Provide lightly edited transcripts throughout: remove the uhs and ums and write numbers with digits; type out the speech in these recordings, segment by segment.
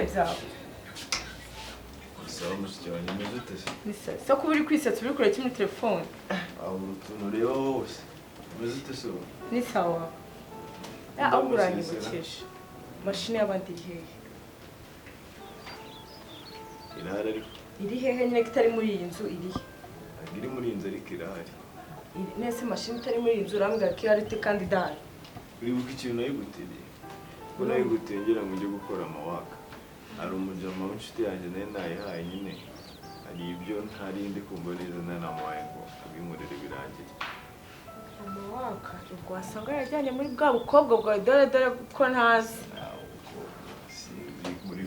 bite byawe? Sawa mushiki wanjye umeze ute se? Ni se. So kuba uri kwisetsa uri kureba muri telefone. Aho utuntu ureba wose. Umeze ute se? Ni sawa. Aho uranyibukije. Mashine y'abandi iri hehe? Irahari ariko. Iri hehe nyine kitari muri iyi nzu iri? Iri muri iyi nzu ariko irahari. Nese mashine itari muri iyi nzu urambwira ko irari kandi idahari. Uribuka ikintu nayiguteriye? Ko nayigutengera ngo njye gukora amawaka. Hari umujama w'inshuti yanjye nayo nayihaye nyine. Hari ibyo ntarinde kumva neza nanamuhaye ngo abinkorere birangiye. Amawaka ubwo wasanga yajyanye muri bwa bukobwa bwawe dore ko ntazi.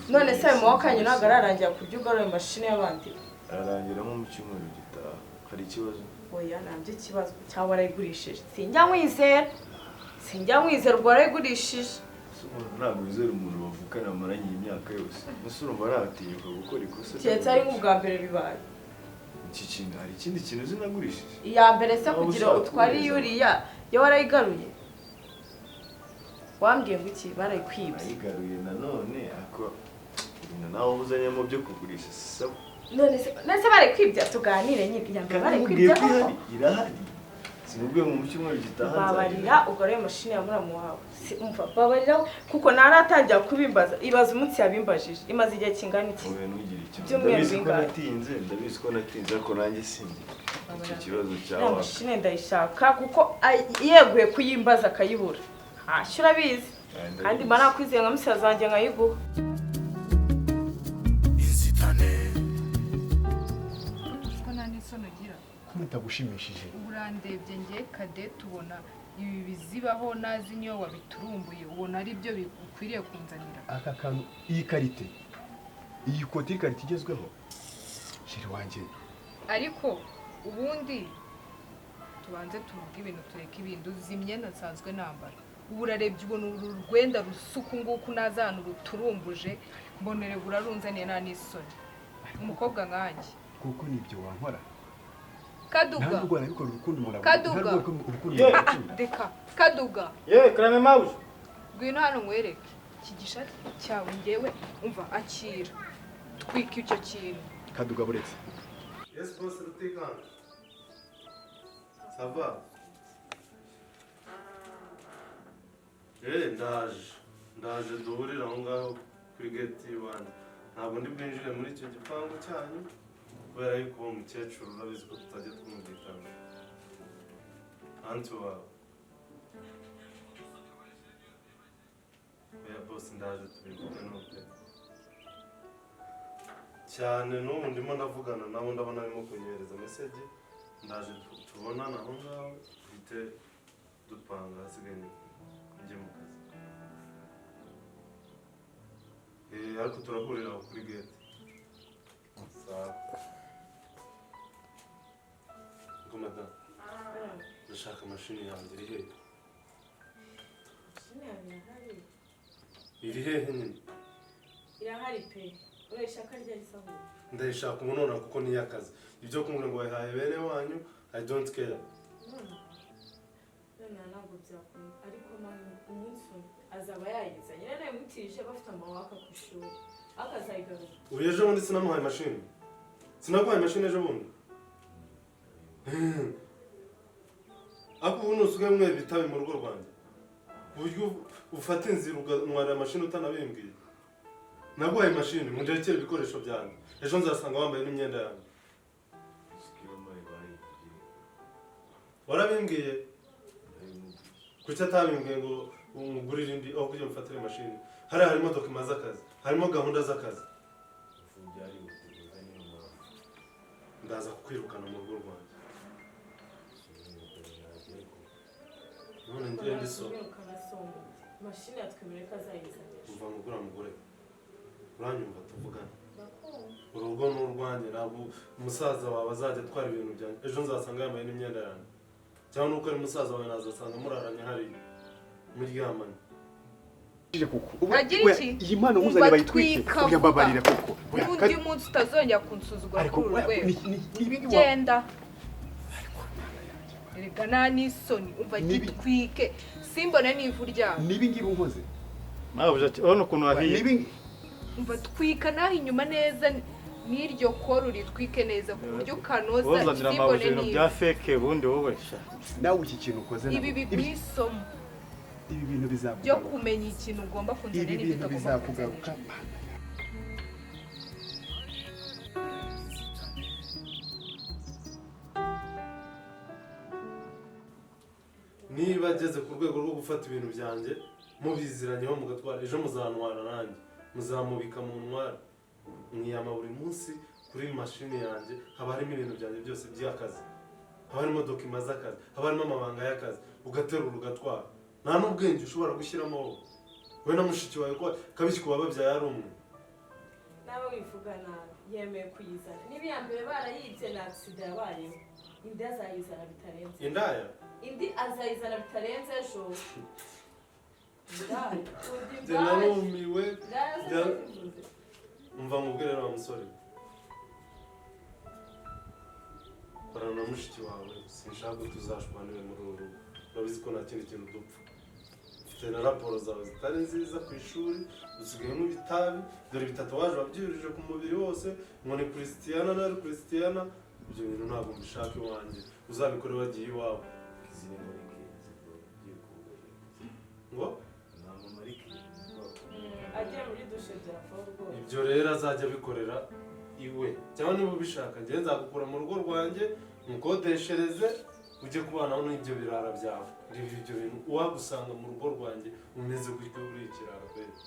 None se ayo mawaka yanyu ntabwo ararangira kurya ugaruye mashine y'abandi? Ararangira nko mu cyumweru gitaha. Hari ikibazo? Oya ntabyo ikibazo cyangwa warayigurishije. Sinjya nkwizera ubwo warayigurishije. Ntabwo wizera umuntu bavukana amaranye imyaka yose. Ese urumva aratinyuka gukora ikosa? Keretse ari nk'ubwa mbere bibaye. Iki kintu hari ikindi kintu uzi nagurishije? Iya mbere se kugira utwari yuriya yo warayigaruye. Wambwiye ngo iki barayikwibye. Ayigaruye nanone ako nawe uzanyemo byo kugurisha sabo. None se barayikwibye tuganire nyine iya mbere barayikwibye koko. Irahari. Sinubwiye mu cyumweru gitaha. Babarira ugaruye mashine ya muramu wawe. Umva babarira kuko naratangira kubimbaza ibaza umunsi yabimbajije imaze igihe kingana iki. Oya ntugire icyo. Ndabizi ko natinze ariko nanjye sinzi. Iki kibazo cyawe. Mashine ndayishaka kuko yeguye kuyimbaza akayibura. Hashyo urabizi. Kandi mba nakwizeye nka musaza wanjye nkayiguha. Inzitane. Ko nani sono gira. Mutagushimishije. Urandebye ngiye kade tubona ibi bizibaho nazi niyo wabiturumbuye ubona ari byo bikwiriye kunzanira. Aka kantu iyi karite. Iyi koti karite igezweho. Shiri wanje. Ariko ubundi tubanze tuvuga ibintu tureka ibintu uzimye nasanzwe nambara. Urarebye ubona urwenda rusuku nguko nazana uruturumbuje mbonere burarunzaniye nta n'isoni. Umukobwa nkanjye. Kuko nibyo wankora. Kaduga. Ntabwo nabikora urukundo murabo. Kaduga. Deka. Kaduga. Karame mabuja. Gwino hano ngwereke. Iki gishati cyawe ngewe umva akira. Twika icyo kintu. Kaduga buretse. Yes boss rutikanga. Sava. Ndaje duhurira aho ngaho kuri gate y'Iwanjye. Ntabwo ndi bwinjire muri icyo gipangu cyanyu kubera yuko uwo mukecuru urabizi ko tutajya tumwumvikana. Anti wawe. Oya boss ndaje tubivuge n'ubwe. Cyane n'ubu ndimo ndavugana nabo ndabona arimo kunyohereza message. Ndaje tubonana aho ngaho twite dupanga hasigaye njye mu kazi. Ariko turahurira aho kuri gate. Sawa. Madame. Ndashaka mashini yanjye iri hehe? Mashine yawe irahari. Iri hehe nyine? Irahari pe. Urayishaka rya risaho. Ndayishaka umunona kuko ni yakazi. Ibyo kumubwira ngo wahaye bene wanyu, I don't care. None ntabwo byakunda ariko umunsi azaba yayizanye. None mutije bafite amawaka ku ishuri. Akazayigaruka. Ubu ejo bundi sinamuhaye mashini. Sinaguhaye mashini ejo bundi. Ako ubu nusigaye mwe bitabe mu rugo rwanjye. Uburyo ufata inzira ugatwara mashini utanabimbwiye. Naguhaye mashini mu gihe cy'ibikoresho byanjye. Ejo nzasanga wambaye n'imyenda yanjye. Warabimbwiye? Kuki atabimbwiye ngo umugurire indi aho kujya mufatire mashini? Hari harimo dokima z'akazi, harimo gahunda z'akazi. Ndaza kukwirukana mu rugo rwanjye. None ngiye ndiso. Mashini yatwemereye ko azayizanye. Umva mugura mugore. Uranyumva tuvugana. Urugo n'urwanjye ntabwo umusaza wawe azajya atwara ibintu byanjye. Ejo nzasanga yambaye n'imyenda yanjye. Cyangwa nuko ari umusaza wawe nazasanga muraranye hari muryamanye. Iyi mpano muzanye bayitwike. Uyababarira koko. Undi munsi utazongera kunsuzugura kuri uru rwego. Genda. Erega nta n'isoni umva gitwike. Simbona n'ivu ryawe. Nibi ngibi unkoze. Mabuja urabona ukuntu wahiye. umva twika naho inyuma neza n'iryo koro ritwike neza ku buryo kanoza uzanira amabuye ibintu bya feke bundi wowe nawe iki kintu ukoze ibi bigwisomo ibi bintu byo bizakugaruka kumenya ikintu ugomba kunzanira ibi bintu bizakugaruka niba ageze ku rwego rwo gufata ibintu byanjye mubiziranyeho mugatwara ejo muzantwara nanjye muzamubika mu ntwara mwiyama buri munsi kuri mashini yanjye haba harimo ibintu byanjye byose by'akazi haba harimo dokima z'akazi haba harimo amabanga y'akazi ugaterura ugatwara nta n'ubwenge ushobora gushyiramo wowe na mushiki wawe ko kabishyi kuba babyaye ari umwe nawe wivuga nabi yemeye kuyizana niba iya mbere barayibye na agisida yabayeho indi azayizana bitarenze indaya indi azayizana bitarenze ejo njye narumiwe umva mubwire rero wa musore korana na mushiki wawe sinshaka ko tuzashwanire muri uru rugo urabizi ko nta kindi kintu dupfa mfite na raporo zawe zitari nziza ku ishuri usigayemo ibitabi dore bitatuwaje wabyujije ku mubiri wose ngo ni Christiana nari Christiana ibyo bintu ntabwo mbishaka iwanjye uzabikore wagiye iwawe ngo agiye muri dushe byavaho rwose ibyo rero azajya abikorera iwe cyangwa niba ubishaka njye nzagukura mu rugo rwanjye mukodeshereze ujye kubanaho n'ibyo birara byawe ibyo bintu uwagusanga mu rugo rwanjye umeze gutyo uri ikirara kwezi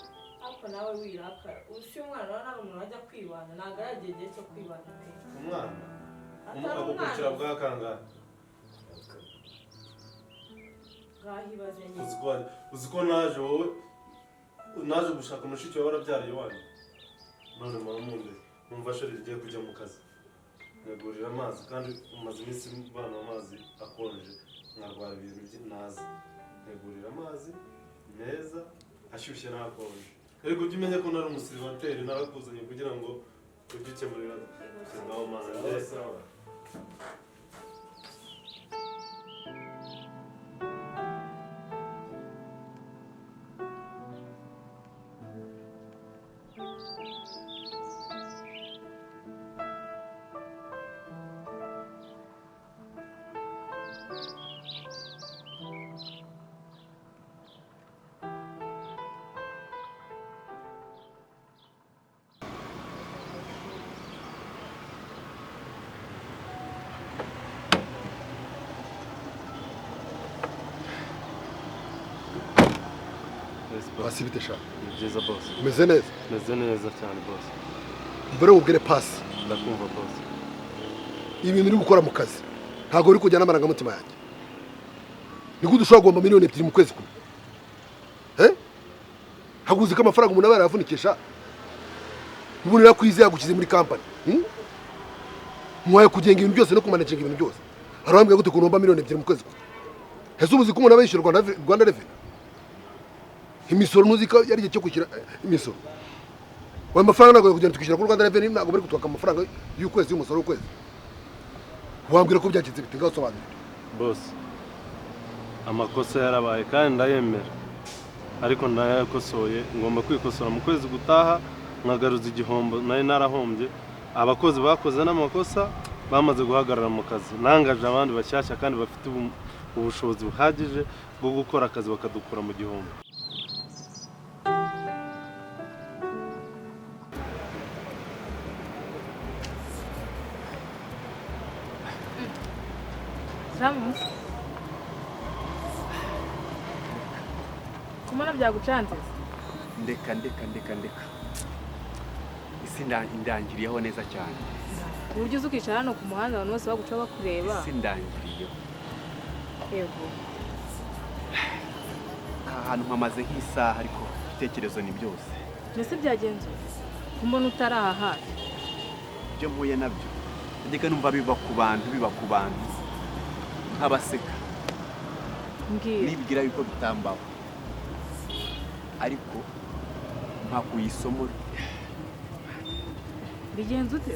ariko nawe wirakara usi umwana nawe ntabwo umuntu ajya kwibana ntabwo aragiye igihe cyo kwibana pe umwana agukurikira bwa kangahe bwahibaze nyine uzi ko naje wowe naje gushaka mushiki wawe warabyariye wanyu none muramumbere numva sheri rigiye kujya mu kazi negurira amazi kandi umaze iminsi mbana amazi akonje nkarwara ibintu nazi negurira amazi meza ashyushye n'akonje ariko ujye umenya ko nari umusiribateri narakuzanye kugira ngo ujye ukemurira nawe amazi neza Pasi bite sha? byiza boss Umeze neza? meze neza cyane boss Mbere ubwire pasi. ndakumva boss Ibintu uri gukora mu kazi ntago uri kujyana amarangamutima yanjye. Niko dushobora gomba miliyoni 2 mu kwezi kumwe. Haguze ko amafaranga umuntu aba yaravunikisha. Ubunira kwize yagukize muri company. Mwaye kugenga ibintu byose no kumanaginga ibintu byose. Arambwira gute kunomba miliyoni 2 mu kwezi kumwe. Hese ubuzi ko umuntu aba yishyura Rwanda Revenue. Imisoro nuzika yari igihe cyo kwishyura imisoro. Wa mafaranga nago kugenda tukishyura kuri Rwanda Revenue nago bari kutwaka amafaranga y'ukwezi y'umusoro w'ukwezi. Wambwira ko byagenze bite ngasobanura. boss amakosa yarabaye kandi ndayemera ariko ndayakosoye ngomba kwikosora mu kwezi gutaha nkagaruza igihombo nari narahombye abakozi bakoze n'amakosa bamaze guhagarara mu kazi nangaje abandi bashyashya kandi bafite ubushobozi buhagije bwo gukora akazi bakadukura mu gihombo Samu kumana byagucanze ndeka isi ndangiriyeho neza cyane uburyo uzi ukicara hano ku muhanda abantu bose baguca bakureba isi ndangiriyeho yego ahantu mpamaze nk'isaha ariko ibitekerezo ni byose mbese byagenze kumbona utaraha hafi ibyo mpuye nabyo ndeka numva biba ku bantu nk'abaseka nibwira yuko bitambaho ariko mpakuye isomo bigenze ute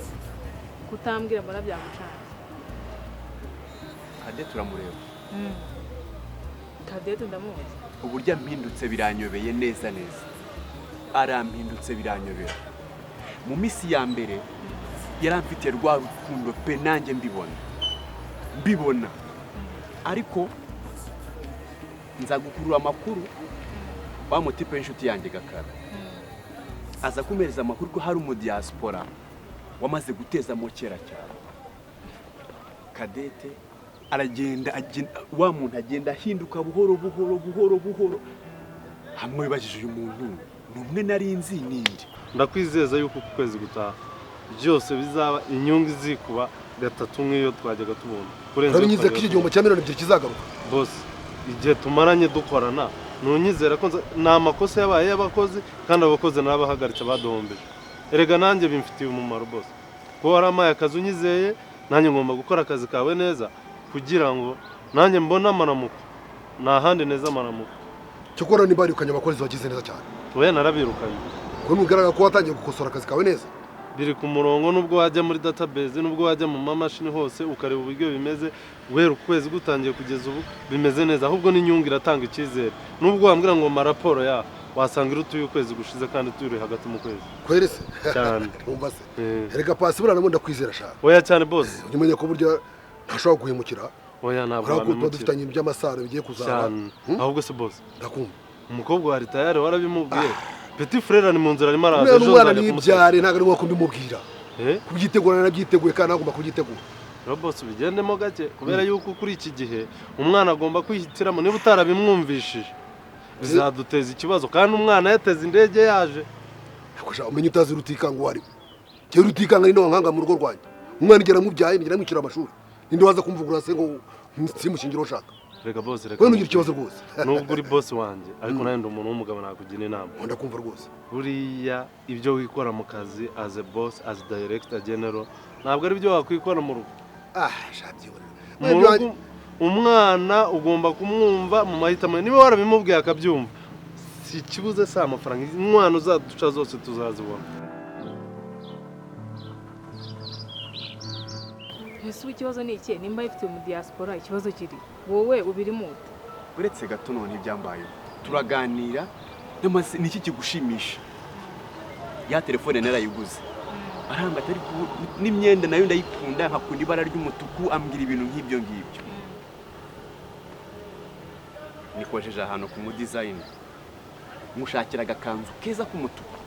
kutambwira mbona byamucanze Kade turamureba Kadete ndamuzi uburyo mpindutse biranyobeye neza arampindutse biranyobera. Mu minsi ya mbere yaramfitiye rwa rukundo pe nanjye mbibona ariko nza gukurura amakuru wa mutipe w'inshuti yanjye Gakara aza kumereza amakuru ko hari mu diaspora wamaze guteza mo kera cyane. Kadete aragenda wa muntu agenda ahinduka buhoro hamwe bajije uyu muntu numwe nari nzi nindi. Ndakwizeza yuko ku kwezi gutaha byose bizaba inyungu izikuba gatatu nk'iyo twajyaga tubona. Urabinyize ko iki gihombo cya miliyoni 2 kizagaruka. Boss, igihe tumaranye dukorana nunyizera ko na amakosa yabaye y'abakozi kandi abakozi n'abahagaritse badombeje. Erega nanjye bimfitiye umumaro boss. Ko waramaye akazi unyizeye nanjye ngomba gukora akazi kawe neza kugira ngo nanjye mbona amaramuko nahandi neza amaramuko. Cyokora ni bari ukanya abakozi bagize neza cyane. Oya narabirukanye. Ko nugaragara ko watangiye gukosora akazi kawe neza. Biri ku murongo nubwo wajya muri database nubwo wajya mu mamashini hose ukareba uburyo bimeze guhera ukwezi gutangiye kugeza ubu bimeze neza ahubwo n'inyungu iratanga icyizere nubwo wambwira ngo maraporo ya wasanga irutuye ukwezi gushize kandi turi hagati mu kwezi kwerese cyane umva se erega pasi burana ngo ndakwizera sha oya cyane boss umenye ko buryo ntashobora guhemukira oya ntabwo urako dufitanye ibyo amasaro bigiye kuzaba ahubwo se boss ndakumva umukobwa wari tayari warabimubwiye Petit frère ni mu nzira arimo araza ejo nzajya kumubyare ntago ari ngo mbimubwira kubyitegura nabyiteguye kandi agomba kugitegura Robots bigendemo gake kubera yuko kuri iki gihe umwana agomba kwihitiramo niba utarabimwumvishije bizaduteza ikibazo kandi umwana yateze indege yaje akosha umenye utazi rutikanga wari cyo rutikanga ni nkanga mu rugo rwanjye umwana igera mubyaye ngira mwikira amashuri ninde waza kumvugura se ngo simushingiro shaka rega boss rega wewe nugira ikibazo rwose nubwo uri boss wanje ariko nawe ndi umuntu w'umugabo nakugira inama ndakumva rwose buriya ibyo wikora mu kazi as a boss as director general ntabwo ari byo wakwikora mu rugo shabyiwe umwana ugomba kumwumva mu mahitamo niba warabimubwiye akabyumva si ikibuze sa amafaranga umwana uzaduca zose tuzazibona Yesu ikibazo ni iki nimba ifite mu diaspora ikibazo kiri wowe ubirimo ute uretse gato none ibyambaye turaganira niki kigushimisha ya telefone narayiguze aranga atari n'imyenda nayo ndayikunda nkakunda ibara ry'umutuku ambwira ibintu nk'ibyo ngibyo nikojeje ahantu ku mu design mushakira agakanzu keza k'umutuku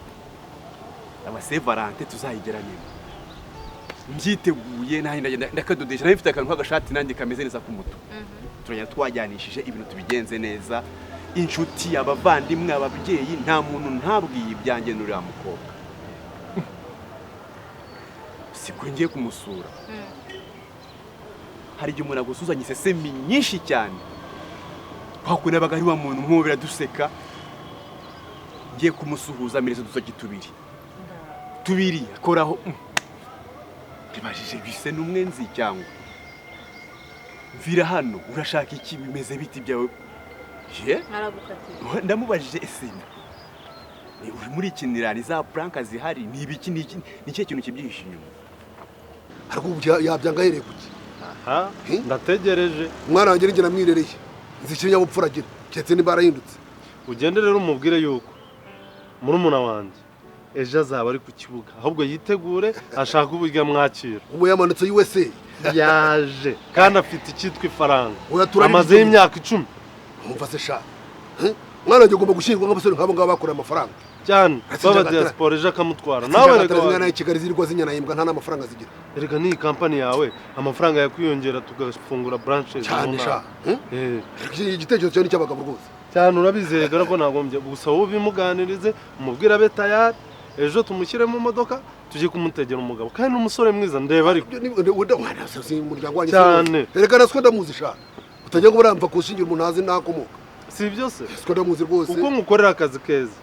abase Valente tuzayigeranira mbyiteguye ndakadodesha nayo mfite akantu k'agashati nanjye kameze neza k'umutuku turanya twajyanishije ibintu tubigenze neza inshuti abavandimwe ababyeyi nta muntu ntabwiye ibyanjye n'uriya mukobwa siko ngiye kumusura hari igihe umuntu agusuzanye isesemi nyinshi cyane twakunda baga ari wa muntu nk'ubira duseka ngiye kumusuhuza mireze dusoki tubiri akoraho tibajije bise n'umwe nzi cyangwa mvira hano urashaka iki bimeze biti byawe naragukatiye ndamubajije esena ni uri muri kinirani za pranka zihari ni ibiki ni cyo kintu kibyihishe inyuma ariko yabyanga hereye kuki aha ndategereje umwana wanjye ngira mwirereye nzi kinyabupfura agira cyetse niba arahindutse ugende rero umubwire yuko murumuna wanjye ejo azaba ari ku kibuga ahubwo yitegure ashaka uburyo mwakira ubu yamanutse USA yaje kandi afite icyitwa ifaranga amaze y'imyaka 10 umva se sha mwana wanjye ugomba gushyirwa nk'abasore nk'abo ngabo bakorera amafaranga cyane baba diaspora ejo akamutwara nawe reka umwana Kigali zirirwa zinyanayimbwa nta n'amafaranga zigira erega ni company yawe amafaranga yakwiyongera tugafungura branches cyane sha igitekerezo cyo ni cy'abagabo rwose cyane urabizeye gara ko nagombye gusa wowe bimuganirize umubwira be tayari ejo tumushyire mu modoka tujye kumutegera umugabo kandi n'umusore mwiza ndeba ariko umuryango wanjye cyane reka naswe ndamuzi sha utajya ngo baramva kushingira umuntu azi nakomoka si byose siko ndamuzi rwose uko mukorera akazi keza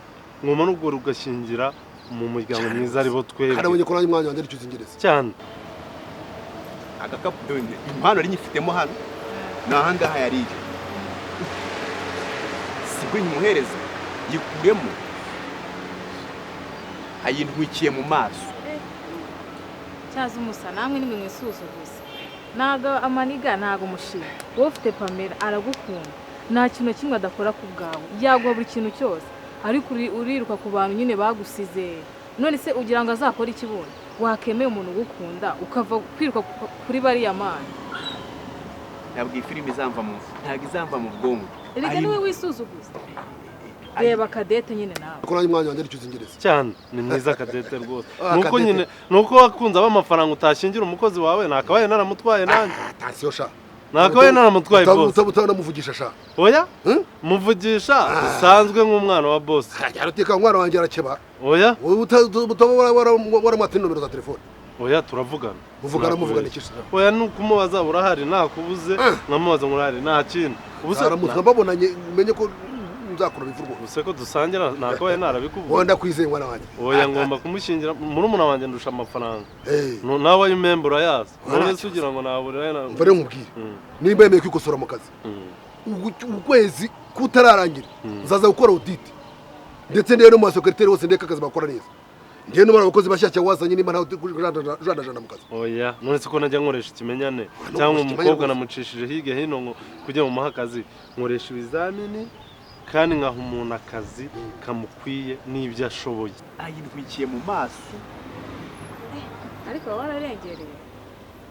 ngoma n'ubwo rugashingira mu muryango mwiza aribo twebwe karabonye ko nanjye umwanya wanjye aricuza ingereza cyane agakapu done impano ari nyifitemo hano nahangaha yari sibwo nyimuhereza yikuremo ayintwikiye mu maso cyaza umusa namwe nimwe mwisuzo gusa naga amaniga nago mushira wowe ufite Pamela aragukunda nta kintu kimwe adakora ku bwawe yaguha buri kintu cyose ariko uriruka ku bantu nyine bagusize none se ugira ngo azakora iki bundi wakemeye umuntu ugukunda ukava kwiruka kuri bariya mana ntabwo iyi filime ntabwo izamva mu bwonko reka niwe wisuzuguza reba Kadete nyine nawe ko nanjye umwanya wanjye aricuza ingereza cyane ni mwiza Kadete rwose nuko nyine nuko wakunze abamafaranga utashingira umukozi wawe nakabaye naramutwaye nanjye atasiyo sha nakabaye naramutwaye boss utanamuvugisha sha oya muvugisha usanzwe nk'umwana wa boss yaruteka umwana wanjye arakeba oya waramwata nomero za telefone oya turavugana muvugana iki se oya nukumubaza urahari nakubuze nkamubaza ngurahari nta kintu ubuse aramutse mbabonanye umenye ko nzakura bivurwa ubuse ko dusangira nakabaye narabikuvuga wenda kwizeye mwana wanjye oya ngomba kumushingira muri umuna wanjye ndusha amafaranga nawe ayo member yaza none se ugira ngo naburira na mvare nkubwire nimba yemeye kwikosora mu kazi ukwezi kutararangira nzaza gukora audit ndetse rero mu secretary wose ndeka akazi bakora neza ngiye no barabakozi bashyashya wazanye nimba ntawe jana mu kazi oya none se ko najya nkoresha ikimenyane cyangwa umukobwa namucishije hige hino ngo kujya mu mahakazi nkoresha ibizamini kandi nkaha umuntu akazi kamukwiye n'ibyo ashoboye ayintwikiye mu maso ariko wararengereye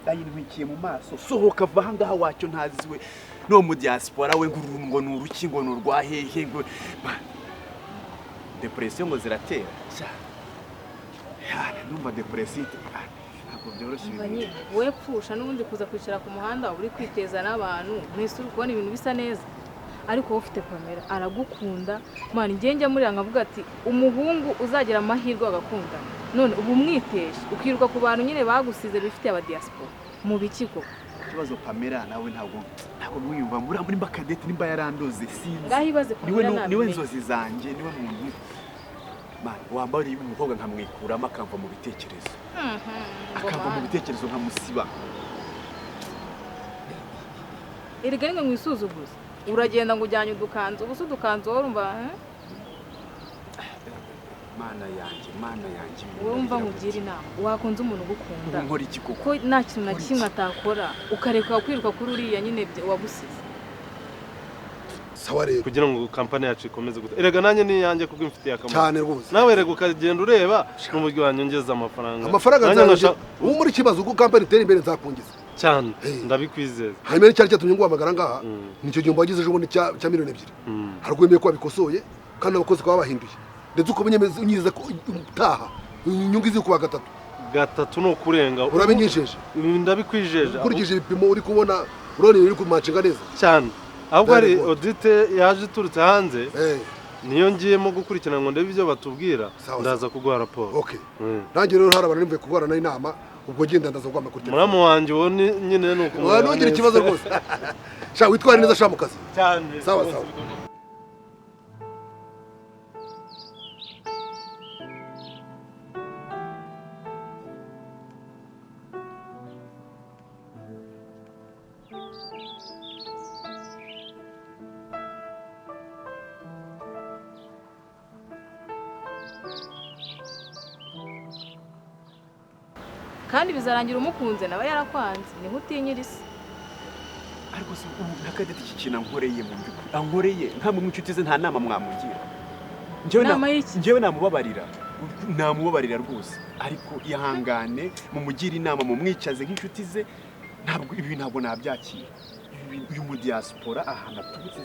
ayintwikiye mu maso sohoka va hangaha wacyo ntaziwe no mu diaspora we ngo nuruki ngo nurwahehe ngo depression ngo ziratera numva depression ntabwo byoroshye we pfusha n'ubundi kuza kwicara ku muhanda uri kwiteza n'abantu mwese uri kubona ibintu bisa neza ariko wowe ufite kamera aragukunda mwana njye muri nkavuga ati umuhungu uzagira amahirwe agakunda none ubu mwitesha ukiruka ku bantu nyine bagusize bifitiye aba diaspora mu bikiko ikibazo Pamela nawe ntabwo mwiyumva muri Kadete nimba yarandoze sinzi ngahibaze Pamela niwe nzozi zanjye niwe muntu wambariye umukobwa nkamwikuramo akamva mu bitekerezo nkamusiba erega nimwe mwisuzuguza uragenda ngo ujyanye udukanzu ubusa udukanzu urumva mana yanjye urumva mugira inama wakunze umuntu ugukunda nkora iki koko ko nta kintu na kimwe atakora ukareka kwiruka kuri uriya nyine wagusize sawa rero kugira ngo kampani yacu ikomeze gute erega nanjye ni yanjye kuko imfitiye akamaro cyane rwose nawe rega ukagenda ureba n'uburyo wanyongeza amafaranga nzanje ubu muri kibazo uko kampani itera imbere nzakungiza cyane ndabikwizeza hanyuma n'icyari cyatumye nguhamagara ngaha nicyo gihe mbagize ejo bundi cya miliyoni 2 harwemeye ko babikosoye kandi abakozi kwa bahinduye ndetse uko unyizeza ko utaha inyungu izi kuba gatatu no kurenga urabinyisheje ndabikwijeje ukurikije ibipimo uri kubona urone uri kumacinga neza cyane ahubwo hari audit yaje iturutse hanze niyo ngiyemo gukurikirana ngo ndebe ibyo batubwira ndaza kuguha raporo okay nanjye rero harabana nimvuye kugwarana inama ubwo genda ndaza kugwa makuru muramu wanjye wo nyine nuko nongera ikibazo rwose sha witware neza sha mu kazi cyane sawa kandi bizarangira umukunze nawe yarakwanze niho utinyira isi ariko se ubu Kadete iki kintu ankoreye mu by'ukuri ankoreye nkamwe inshuti ze nta nama mwamugira njyewe namubabarira rwose ariko ihangane mumugira inama mumwicaze nk'inshuti ze ntabwo nabyakira uyu mu diaspora ahantu aturutse